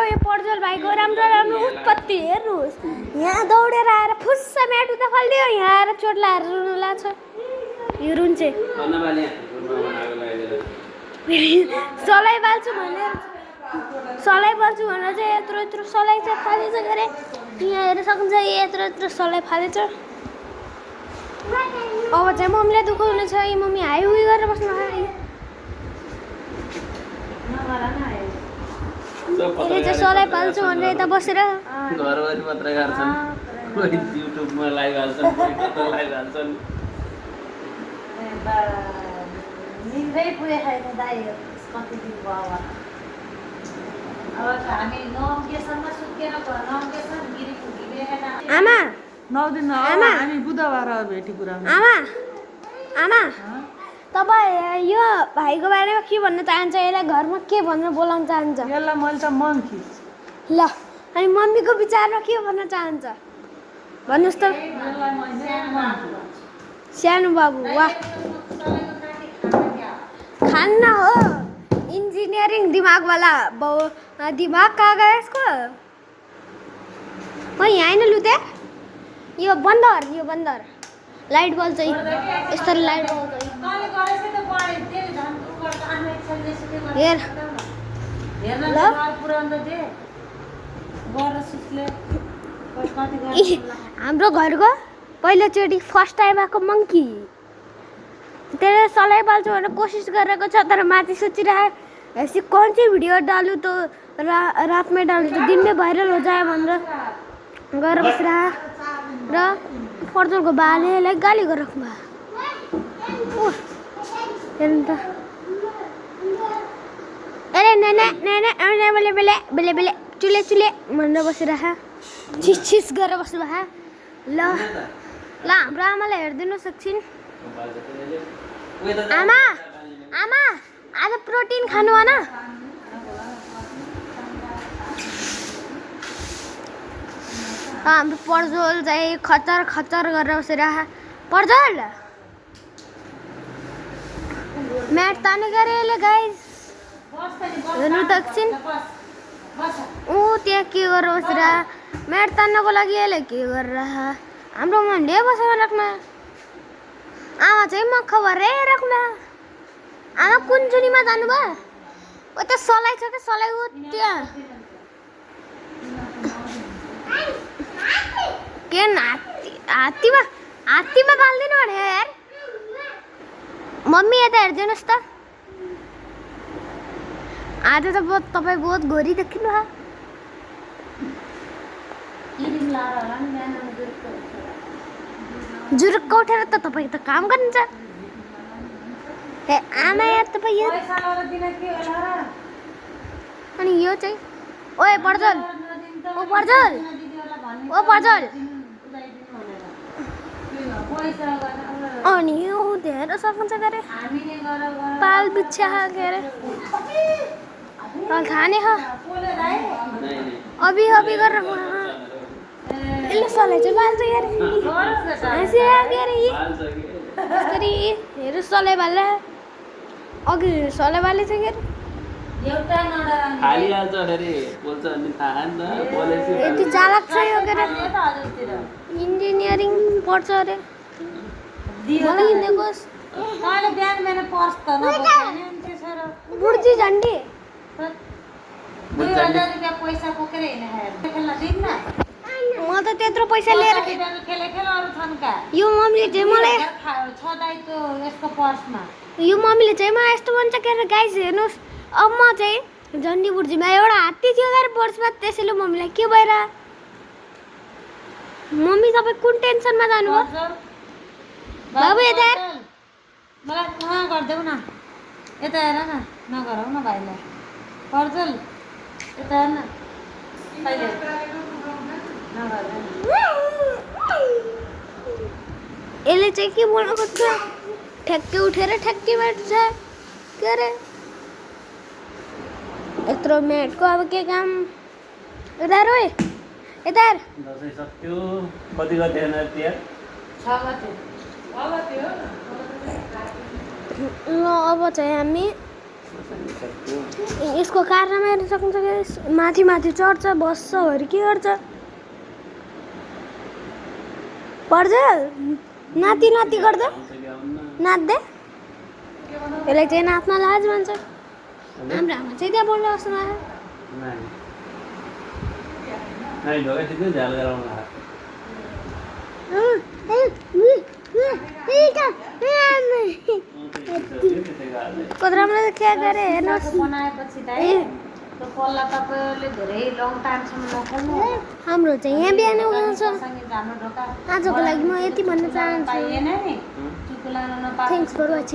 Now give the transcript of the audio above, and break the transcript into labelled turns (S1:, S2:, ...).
S1: यो पर्जल भाइको राम्रो राम्रो उत्पत्ति हेर्नुहोस्। यहाँ दौडेर आएर फुस्स म्याट उता फालिदियो, यहाँ आएर चोट लाएर रुनु लाग्छ। यो रुन्छे सलाई बाल्छु भनेर चाहिँ यत्रो यत्रो सलाई चाहिँ फालेछ गरे। यहाँ हेर्न सक्नुहुन्छ यत्रो यत्रो सलाई फालेछ। अब चाहिँ मम्मीलाई दुःख हुनेछ। यी मम्मी हाइ उही गरेर बस्नु यसले चाहिँ सलाई पाल्छु भनेर यता बसेर
S2: घरवारी पत्रकार छन्, कोही युट्युबमा लाइभ हाल्छन्, कोही कता लाइभ हाल्छन्।
S3: निन्दै पुगे छैन दाइ, कति दिन भयो अब हामी नम्केसम्म सुत्केर नम्केसम्म गिरी पुगिरहेन।
S1: आमा
S3: 9 दिन हामी बुधबार भेटी कुरा।
S1: आमा तपाईँ यो भाइको बारेमा के भन्न चाहन्छ? यसलाई घरमा के भनेर बोलाउन चाहन्छ?
S3: यसलाई मैले त मङ्की
S1: ल अनि मम्मीको विचारमा के भन्न चाहन्छ भन्नुहोस् त। सानो बाबु वाह, खान्न हो इन्जिनियरिङ दिमागवाला दिमाग कहाँ गयो यसको? यहाँ होइन लुते, यो बन्दर लाइट बल्छ यस्तरी लाइट बल्छ। हेर ल हाम्रो घरको पहिलोचोटि फर्स्ट टाइम आएको मङ्की त्यसले सलाई पाल्छु भनेर कोसिस गरेको छ, तर माथि सोचिरहेको ऐसी कौन सी वीडियो डालूँ तो रात में डालूँ तो दिन में भाइरल हो जाए भनेर गरेर बसिरह र पर्जलको बालेलाई गाली गरिराख्नु भयो। हेर्नु त अरे बेले चुले भनेर बसिरह छिस गरेर बस्नु भयो। ल हाम्रो आमालाई हेरिदिनु सक्छिन्। आमा आज प्रोटिन खानु भन। हाम्रो पर्जल चाहिँ खचर गरेर बसिरह। पर्जल म्याट ताने गरे यसले गाइस, हेर्नु त एकछिन। त्यहाँ के गरेर बसिरह, म्याट तान्नको लागि यसले के गरेर। हाम्रो मम्मीले बसेर राख्न, आमा चाहिँ मख भरे राख्न। आमा कुन जुनीमा जानुभयो? ओ त्यो सलाई छ कि सलाई हो त्यहाँ के हात्तीमा बाल्दिनु भने यार। मम्मी यता हेरिदिनुहोस् त। आज त तपाईँ बहुत गोरी देखिनु भयो। जुरुक्क उठेर त तपाईँ त काम गर्नुहुन्छ। हे आमा यार तपाईँ यो अनि यो चाहिँ ओए पर्जल अनि यो धेरै सक्नुहुन्छ गरे पाल बिच्छा के अरे खाने हो अभी गरेर यसले सलाई चाहिँ बाल्छ यार। हाँसिरहेको अरे यसरी हेर सलाई बाल्ला अघि सलाई बालेछ के अरे यति चालक छ यो के अरे इन्जिनियरिङ पढ्छ अरे। मलाई हिँडेकोस् बुढ्ची झन्डी म त त्यत्रो पैसा लिएर यो मम्मीले चाहिँ मलाई यस्तो भन्छ के अरे गाइस हेर्नुहोस्। अब म चाहिँ झन्डी बुढ्चीमा एउटा हात्ती थियो गएर पर्समा, त्यसैले मम्मीलाई के भएर। मम्मी तपाईँ कुन टेन्सनमा जानुभयो? बाबु यता
S3: मलाई गरिदेऊ न, यता हेर न, नगराउ न भाइलाई। पर्जल यता हेर न,
S1: यसले चाहिँ के बोल्नु खोज्छ? ठ्याक्कै उठेर ठ्याक्कै बैठ्छ के अरे। यत्रो म्याटको अब के काम? यता हेर यता हेर।
S2: दसैँ सक्यो, कति होइन तिहार?
S3: 6 गते
S1: ल अब चाहिँ हामी यसको कारणमा हेर्न सक्नुहुन्छ कि माथि माथि चढ्छ बस्छहरू के गर्छ पर्छ नाति नाति गर्दा नाच्दै यसलाई चाहिँ नाच्न लाज भन्छ हाम्रो आमा चाहिँ त्यहाँ बोल्नु जस्तो लाग्यो
S2: नाइ ढोका सिधै झ्याल गराउनु
S1: कति राम्रो क्या गरे हेर्नुहोस्
S3: बनाएपछि त त्यो पल्ला तपाईँले धेरै लङ टाइमसम्म नखोल्नु
S1: हाम्रो चाहिँ यहाँ बिहान उठाउँछ
S3: सँगै जानु ढोका
S1: आजको लागि म यति भन्न चाहन्छु
S3: पाइएन नि चुकुलाउन नपाए
S1: थ्याङ्क्स फर वाचिङ